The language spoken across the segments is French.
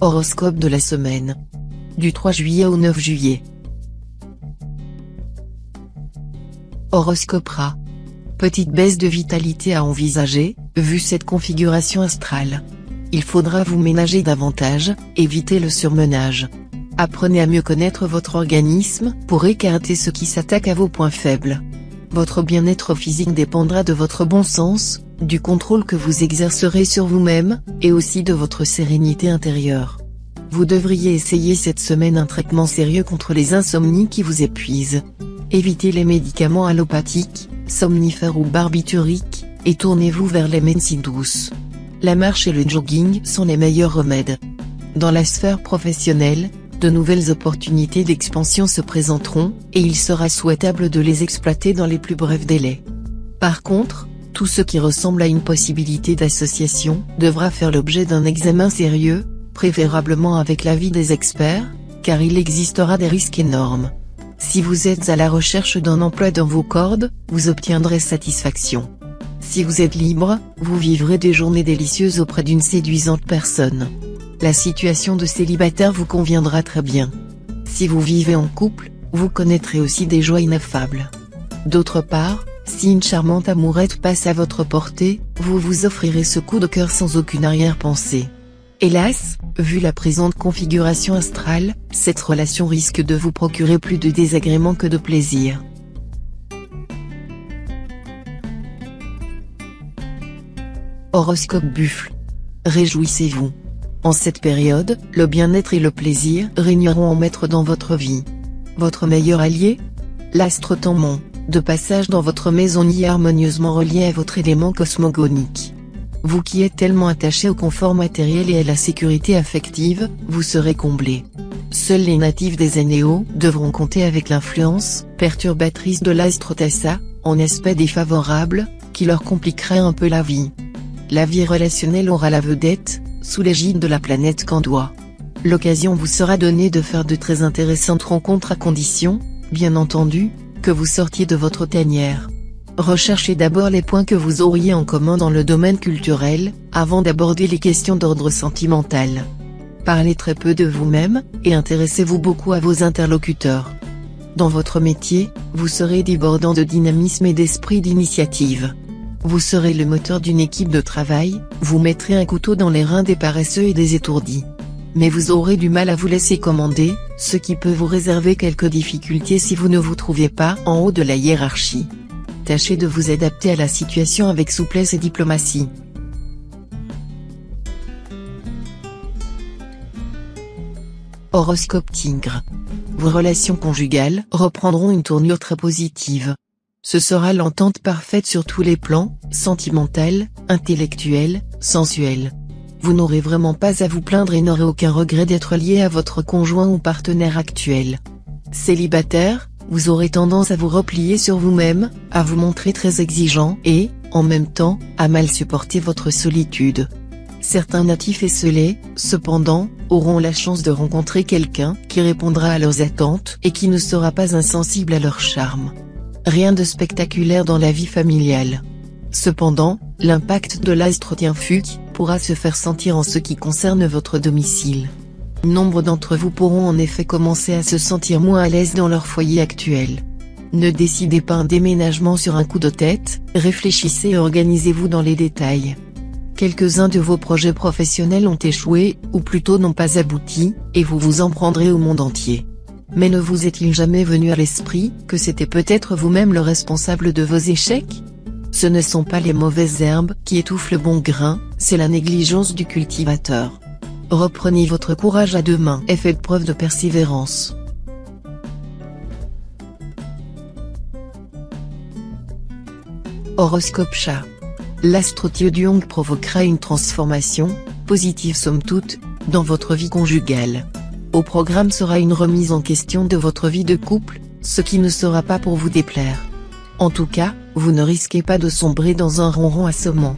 Horoscope de la semaine. Du 3 juillet au 9 juillet. Horoscope Rat. Petite baisse de vitalité à envisager, vu cette configuration astrale. Il faudra vous ménager davantage, éviter le surmenage. Apprenez à mieux connaître votre organisme, pour écarter ce qui s'attaque à vos points faibles. Votre bien-être physique dépendra de votre bon sens, du contrôle que vous exercerez sur vous-même, et aussi de votre sérénité intérieure. Vous devriez essayer cette semaine un traitement sérieux contre les insomnies qui vous épuisent. Évitez les médicaments allopathiques, somnifères ou barbituriques, et tournez-vous vers les médecines douces. La marche et le jogging sont les meilleurs remèdes. Dans la sphère professionnelle, de nouvelles opportunités d'expansion se présenteront, et il sera souhaitable de les exploiter dans les plus brefs délais. Par contre, tout ce qui ressemble à une possibilité d'association devra faire l'objet d'un examen sérieux, préférablement avec l'avis des experts, car il existera des risques énormes. Si vous êtes à la recherche d'un emploi dans vos cordes, vous obtiendrez satisfaction. Si vous êtes libre, vous vivrez des journées délicieuses auprès d'une séduisante personne. La situation de célibataire vous conviendra très bien. Si vous vivez en couple, vous connaîtrez aussi des joies ineffables. D'autre part, si une charmante amourette passe à votre portée, vous vous offrirez ce coup de cœur sans aucune arrière-pensée. Hélas, vu la présente configuration astrale, cette relation risque de vous procurer plus de désagréments que de plaisir. Horoscope Buffle. Réjouissez-vous. En cette période, le bien-être et le plaisir régneront en maître dans votre vie. Votre meilleur allié ? L'astre Tammon, de passage dans votre maison y harmonieusement relié à votre élément cosmogonique. Vous qui êtes tellement attaché au confort matériel et à la sécurité affective, vous serez comblé. Seuls les natifs des Énéos devront compter avec l'influence perturbatrice de l'astre Tassa, en aspect défavorable, qui leur compliquerait un peu la vie. La vie relationnelle aura la vedette, sous l'égide de la planète Candois. L'occasion vous sera donnée de faire de très intéressantes rencontres à condition, bien entendu, que vous sortiez de votre tanière. Recherchez d'abord les points que vous auriez en commun dans le domaine culturel, avant d'aborder les questions d'ordre sentimental. Parlez très peu de vous-même, et intéressez-vous beaucoup à vos interlocuteurs. Dans votre métier, vous serez débordant de dynamisme et d'esprit d'initiative. Vous serez le moteur d'une équipe de travail, vous mettrez un couteau dans les reins des paresseux et des étourdis. Mais vous aurez du mal à vous laisser commander, ce qui peut vous réserver quelques difficultés si vous ne vous trouvez pas en haut de la hiérarchie. Tâchez de vous adapter à la situation avec souplesse et diplomatie. Horoscope Tigre. Vos relations conjugales reprendront une tournure très positive. Ce sera l'entente parfaite sur tous les plans, sentimental, intellectuel, sensuel. Vous n'aurez vraiment pas à vous plaindre et n'aurez aucun regret d'être lié à votre conjoint ou partenaire actuel. Célibataire, vous aurez tendance à vous replier sur vous-même, à vous montrer très exigeant et, en même temps, à mal supporter votre solitude. Certains natifs esselés, cependant, auront la chance de rencontrer quelqu'un qui répondra à leurs attentes et qui ne sera pas insensible à leur charme. Rien de spectaculaire dans la vie familiale. Cependant, l'impact de l'astre Tienfuc pourra se faire sentir en ce qui concerne votre domicile. Nombre d'entre vous pourront en effet commencer à se sentir moins à l'aise dans leur foyer actuel. Ne décidez pas un déménagement sur un coup de tête, réfléchissez et organisez-vous dans les détails. Quelques-uns de vos projets professionnels ont échoué, ou plutôt n'ont pas abouti, et vous vous en prendrez au monde entier. Mais ne vous est-il jamais venu à l'esprit que c'était peut-être vous-même le responsable de vos échecs ? Ce ne sont pas les mauvaises herbes qui étouffent le bon grain, c'est la négligence du cultivateur. Reprenez votre courage à deux mains et faites preuve de persévérance. Horoscope Chat. L'astre Tiedong provoquera une transformation, positive somme toute, dans votre vie conjugale. Au programme sera une remise en question de votre vie de couple, ce qui ne sera pas pour vous déplaire. En tout cas, vous ne risquez pas de sombrer dans un ronron assommant.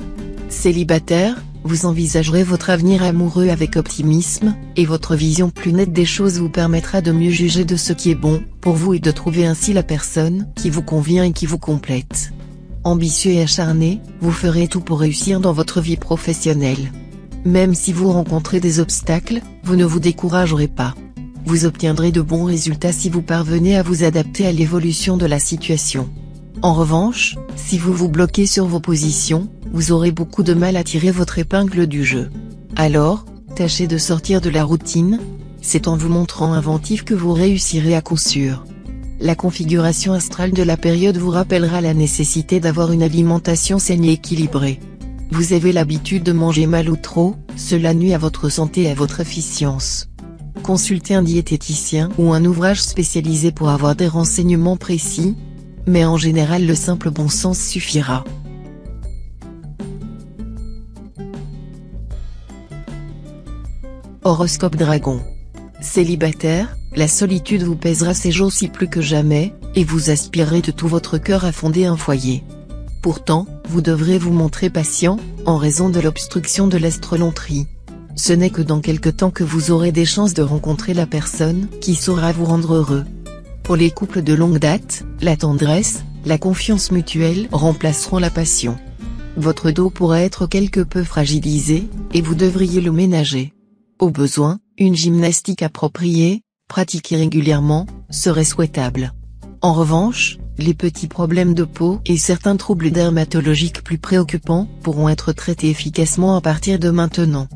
Célibataire, vous envisagerez votre avenir amoureux avec optimisme, et votre vision plus nette des choses vous permettra de mieux juger de ce qui est bon pour vous et de trouver ainsi la personne qui vous convient et qui vous complète. Ambitieux et acharné, vous ferez tout pour réussir dans votre vie professionnelle. Même si vous rencontrez des obstacles, vous ne vous découragerez pas. Vous obtiendrez de bons résultats si vous parvenez à vous adapter à l'évolution de la situation. En revanche, si vous vous bloquez sur vos positions, vous aurez beaucoup de mal à tirer votre épingle du jeu. Alors, tâchez de sortir de la routine. C'est en vous montrant inventif que vous réussirez à coup sûr. La configuration astrale de la période vous rappellera la nécessité d'avoir une alimentation saine et équilibrée. Vous avez l'habitude de manger mal ou trop, cela nuit à votre santé et à votre efficience. Consultez un diététicien ou un ouvrage spécialisé pour avoir des renseignements précis, mais en général le simple bon sens suffira. Horoscope Dragon. Célibataire, la solitude vous pèsera ces jours-ci plus que jamais, et vous aspirerez de tout votre cœur à fonder un foyer. Pourtant, vous devrez vous montrer patient, en raison de l'obstruction de l'astroloterie. Ce n'est que dans quelque temps que vous aurez des chances de rencontrer la personne qui saura vous rendre heureux. Pour les couples de longue date, la tendresse, la confiance mutuelle remplaceront la passion. Votre dos pourrait être quelque peu fragilisé, et vous devriez le ménager. Au besoin, une gymnastique appropriée, pratiquée régulièrement, serait souhaitable. En revanche, les petits problèmes de peau et certains troubles dermatologiques plus préoccupants pourront être traités efficacement à partir de maintenant.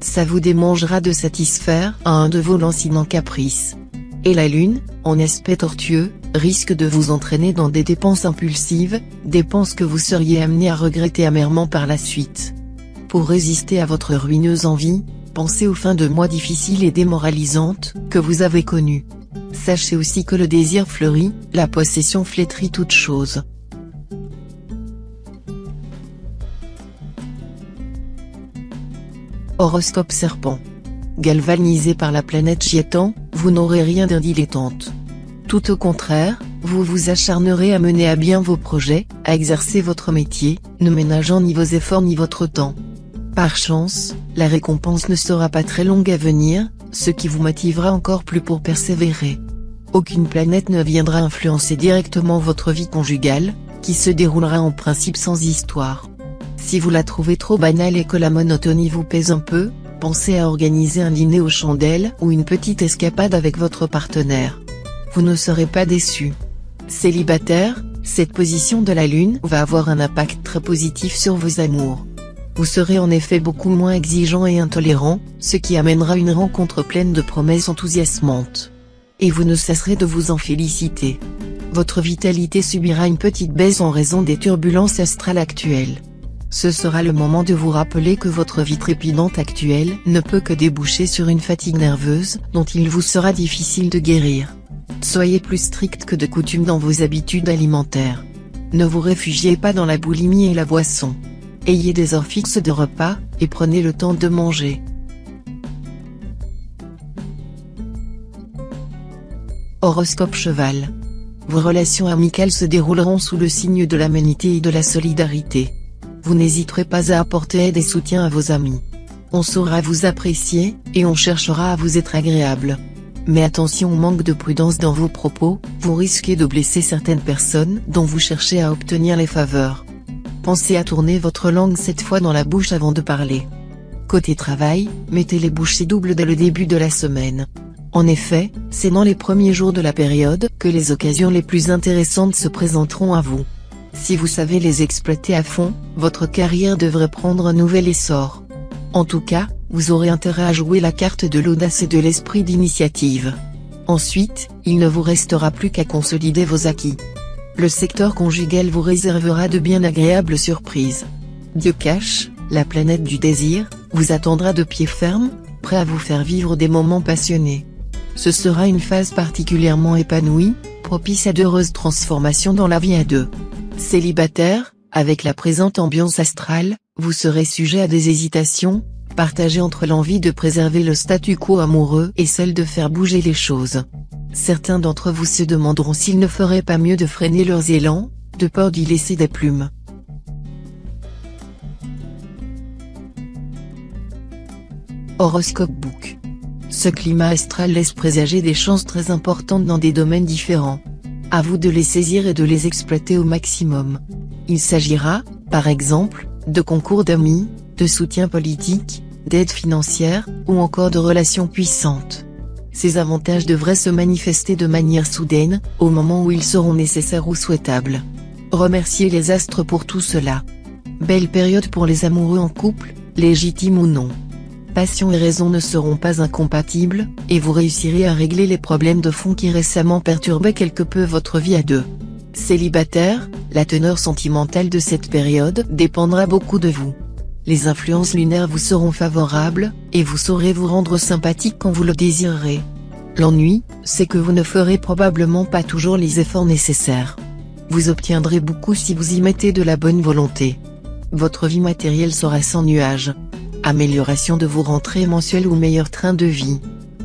Ça vous démangera de satisfaire à un de vos lancinants caprices. Et la lune, en aspect tortueux, risque de vous entraîner dans des dépenses impulsives, dépenses que vous seriez amené à regretter amèrement par la suite. Pour résister à votre ruineuse envie, pensez aux fins de mois difficiles et démoralisantes que vous avez connues. Sachez aussi que le désir fleurit, la possession flétrit toute chose. Horoscope Serpent. Galvanisé par la planète Chiétan, vous n'aurez rien d'un dilettante. Tout au contraire, vous vous acharnerez à mener à bien vos projets, à exercer votre métier, ne ménageant ni vos efforts ni votre temps. Par chance, la récompense ne sera pas très longue à venir, ce qui vous motivera encore plus pour persévérer. Aucune planète ne viendra influencer directement votre vie conjugale, qui se déroulera en principe sans histoire. Si vous la trouvez trop banale et que la monotonie vous pèse un peu, pensez à organiser un dîner aux chandelles ou une petite escapade avec votre partenaire. Vous ne serez pas déçu. Célibataire, cette position de la Lune va avoir un impact très positif sur vos amours. Vous serez en effet beaucoup moins exigeant et intolérant, ce qui amènera une rencontre pleine de promesses enthousiasmantes. Et vous ne cesserez de vous en féliciter. Votre vitalité subira une petite baisse en raison des turbulences astrales actuelles. Ce sera le moment de vous rappeler que votre vie trépidante actuelle ne peut que déboucher sur une fatigue nerveuse dont il vous sera difficile de guérir. Soyez plus strict que de coutume dans vos habitudes alimentaires. Ne vous réfugiez pas dans la boulimie et la boisson. Ayez des heures fixes de repas, et prenez le temps de manger. Horoscope Cheval. Vos relations amicales se dérouleront sous le signe de l'amenité et de la solidarité. Vous n'hésiterez pas à apporter aide et soutien à vos amis. On saura vous apprécier, et on cherchera à vous être agréable. Mais attention au manque de prudence dans vos propos, vous risquez de blesser certaines personnes dont vous cherchez à obtenir les faveurs. Pensez à tourner votre langue 7 fois dans la bouche avant de parler. Côté travail, mettez les bouchées doubles dès le début de la semaine. En effet, c'est dans les premiers jours de la période que les occasions les plus intéressantes se présenteront à vous. Si vous savez les exploiter à fond, votre carrière devrait prendre un nouvel essor. En tout cas, vous aurez intérêt à jouer la carte de l'audace et de l'esprit d'initiative. Ensuite, il ne vous restera plus qu'à consolider vos acquis. Le secteur conjugal vous réservera de bien agréables surprises. Dieu cache, la planète du désir, vous attendra de pied ferme, prêt à vous faire vivre des moments passionnés. Ce sera une phase particulièrement épanouie, propice à d'heureuses transformations dans la vie à deux. Célibataire, avec la présente ambiance astrale, vous serez sujet à des hésitations, partagées entre l'envie de préserver le statu quo amoureux et celle de faire bouger les choses. Certains d'entre vous se demanderont s'ils ne feraient pas mieux de freiner leurs élans, de peur d'y laisser des plumes. Horoscope Book. Ce climat astral laisse présager des chances très importantes dans des domaines différents. À vous de les saisir et de les exploiter au maximum. Il s'agira, par exemple, de concours d'amis, de soutien politique, d'aide financière, ou encore de relations puissantes. Ces avantages devraient se manifester de manière soudaine, au moment où ils seront nécessaires ou souhaitables. Remerciez les astres pour tout cela. Belle période pour les amoureux en couple, légitimes ou non. Passion et raison ne seront pas incompatibles, et vous réussirez à régler les problèmes de fond qui récemment perturbaient quelque peu votre vie à deux. Célibataire, la teneur sentimentale de cette période dépendra beaucoup de vous. Les influences lunaires vous seront favorables, et vous saurez vous rendre sympathique quand vous le désirerez. L'ennui, c'est que vous ne ferez probablement pas toujours les efforts nécessaires. Vous obtiendrez beaucoup si vous y mettez de la bonne volonté. Votre vie matérielle sera sans nuages. Amélioration de vos rentrées mensuelles ou meilleur train de vie.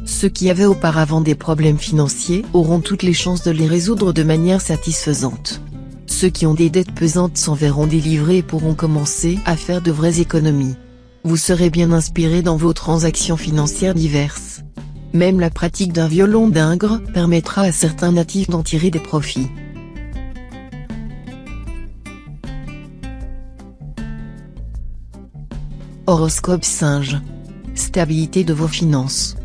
Ceux qui avaient auparavant des problèmes financiers auront toutes les chances de les résoudre de manière satisfaisante. Ceux qui ont des dettes pesantes s'en verront délivrés et pourront commencer à faire de vraies économies. Vous serez bien inspiré dans vos transactions financières diverses. Même la pratique d'un violon d'Ingres permettra à certains natifs d'en tirer des profits. Horoscope Singe. Stabilité de vos finances.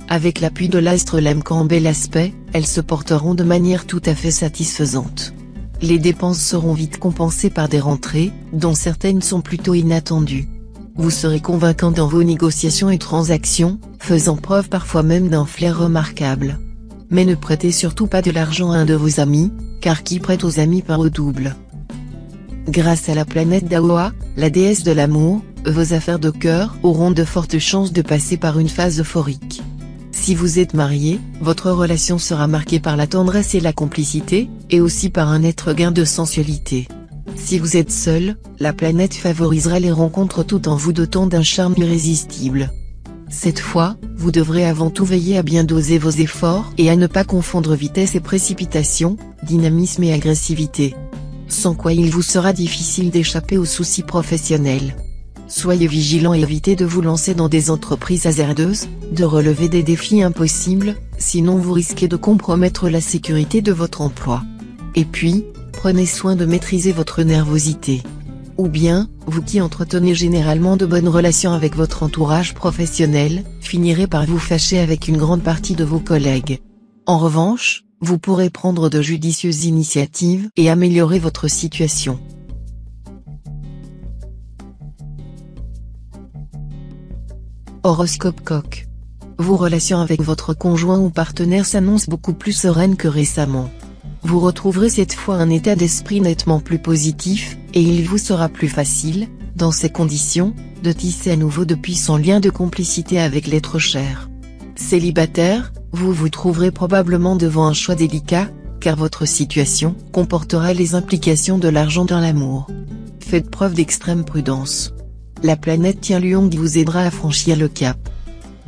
Avec l'appui de l'astre Lemcan en bel aspect, elles se porteront de manière tout à fait satisfaisante. Les dépenses seront vite compensées par des rentrées, dont certaines sont plutôt inattendues. Vous serez convaincant dans vos négociations et transactions, faisant preuve parfois même d'un flair remarquable. Mais ne prêtez surtout pas de l'argent à un de vos amis, car qui prête aux amis part au double. Grâce à la planète Daoa, la déesse de l'amour, vos affaires de cœur auront de fortes chances de passer par une phase euphorique. Si vous êtes marié, votre relation sera marquée par la tendresse et la complicité, et aussi par un net regain de sensualité. Si vous êtes seul, la planète favorisera les rencontres tout en vous dotant d'un charme irrésistible. Cette fois, vous devrez avant tout veiller à bien doser vos efforts et à ne pas confondre vitesse et précipitation, dynamisme et agressivité. Sans quoi il vous sera difficile d'échapper aux soucis professionnels. Soyez vigilant et évitez de vous lancer dans des entreprises hasardeuses, de relever des défis impossibles, sinon vous risquez de compromettre la sécurité de votre emploi. Et puis, prenez soin de maîtriser votre nervosité. Ou bien, vous qui entretenez généralement de bonnes relations avec votre entourage professionnel, finirez par vous fâcher avec une grande partie de vos collègues. En revanche, vous pourrez prendre de judicieuses initiatives et améliorer votre situation. Horoscope Coq. Vos relations avec votre conjoint ou partenaire s'annoncent beaucoup plus sereines que récemment. Vous retrouverez cette fois un état d'esprit nettement plus positif, et il vous sera plus facile, dans ces conditions, de tisser à nouveau de puissants liens de complicité avec l'être cher. Célibataire, vous vous trouverez probablement devant un choix délicat, car votre situation comportera les implications de l'argent dans l'amour. Faites preuve d'extrême prudence. La planète Tian-Liong vous aidera à franchir le cap.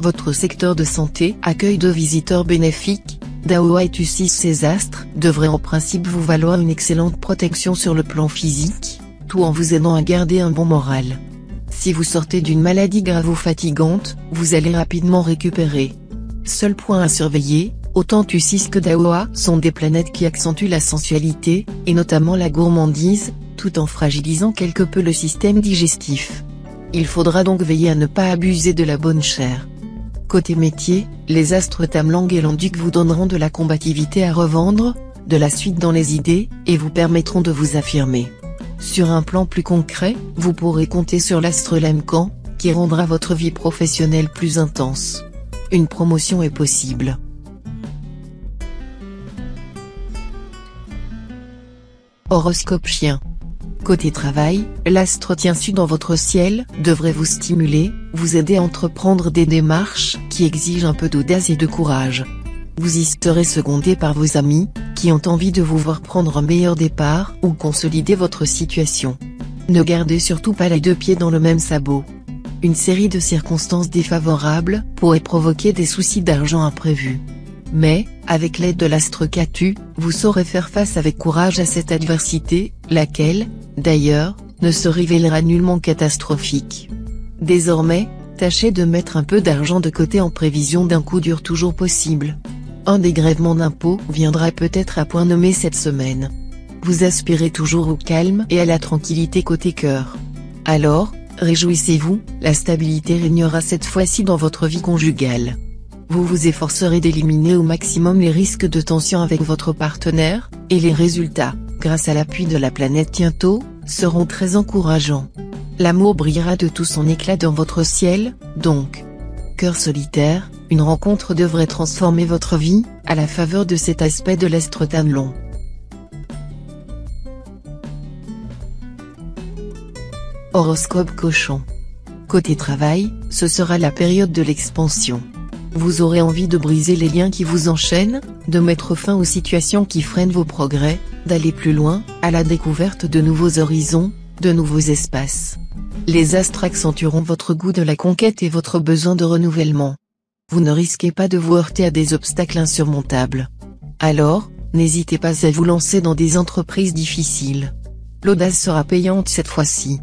Votre secteur de santé accueille deux visiteurs bénéfiques, Daoa et Tussis. Ces astres devraient en principe vous valoir une excellente protection sur le plan physique, tout en vous aidant à garder un bon moral. Si vous sortez d'une maladie grave ou fatigante, vous allez rapidement récupérer. Seul point à surveiller, autant Tussis que Daoa sont des planètes qui accentuent la sensualité, et notamment la gourmandise, tout en fragilisant quelque peu le système digestif. Il faudra donc veiller à ne pas abuser de la bonne chair. Côté métier, les astres Tamlang et Landuc vous donneront de la combativité à revendre, de la suite dans les idées, et vous permettront de vous affirmer. Sur un plan plus concret, vous pourrez compter sur l'astre Lemcan, qui rendra votre vie professionnelle plus intense. Une promotion est possible. Horoscope Chien. Côté travail, l'astre Tien Su dans votre ciel devrait vous stimuler, vous aider à entreprendre des démarches qui exigent un peu d'audace et de courage. Vous y serez secondé par vos amis, qui ont envie de vous voir prendre un meilleur départ ou consolider votre situation. Ne gardez surtout pas les deux pieds dans le même sabot. Une série de circonstances défavorables pourrait provoquer des soucis d'argent imprévus. Mais, avec l'aide de l'astre Catu, vous saurez faire face avec courage à cette adversité, laquelle, d'ailleurs, ne se révélera nullement catastrophique. Désormais, tâchez de mettre un peu d'argent de côté en prévision d'un coup dur toujours possible. Un dégrèvement d'impôts viendra peut-être à point nommé cette semaine. Vous aspirez toujours au calme et à la tranquillité côté cœur. Alors, Réjouissez-vous, la stabilité régnera cette fois-ci dans votre vie conjugale. Vous vous efforcerez d'éliminer au maximum les risques de tension avec votre partenaire, et les résultats, grâce à l'appui de la planète Tiento, seront très encourageants. L'amour brillera de tout son éclat dans votre ciel, donc. Cœur solitaire, une rencontre devrait transformer votre vie, à la faveur de cet aspect de l'astre Tanlon. Horoscope Cochon. Côté travail, ce sera la période de l'expansion. Vous aurez envie de briser les liens qui vous enchaînent, de mettre fin aux situations qui freinent vos progrès, d'aller plus loin, à la découverte de nouveaux horizons, de nouveaux espaces. Les astres accentueront votre goût de la conquête et votre besoin de renouvellement. Vous ne risquez pas de vous heurter à des obstacles insurmontables. Alors, n'hésitez pas à vous lancer dans des entreprises difficiles. L'audace sera payante cette fois-ci.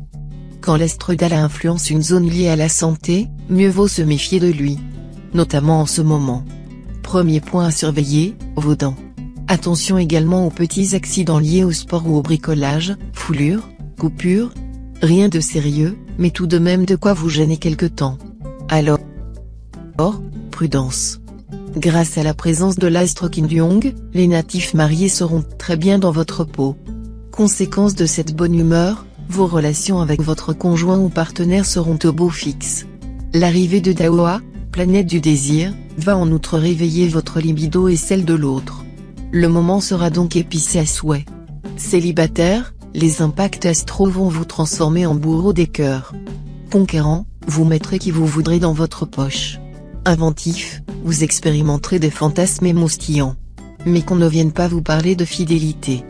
Quand l'astre Dala influence une zone liée à la santé, mieux vaut se méfier de lui. Notamment en ce moment. Premier point à surveiller, vos dents. Attention également aux petits accidents liés au sport ou au bricolage, foulures, coupures. Rien de sérieux, mais tout de même de quoi vous gêner quelque temps. Alors, prudence. Grâce à la présence de l'astre Kim Jong, les natifs mariés seront très bien dans votre peau. Conséquence de cette bonne humeur, vos relations avec votre conjoint ou partenaire seront au beau fixe. L'arrivée de Daoa, planète du désir, va en outre réveiller votre libido et celle de l'autre. Le moment sera donc épicé à souhait. Célibataire, les impacts astraux vont vous transformer en bourreau des cœurs. Conquérant, vous mettrez qui vous voudrez dans votre poche. Inventif, vous expérimenterez des fantasmes émoustillants. Mais qu'on ne vienne pas vous parler de fidélité.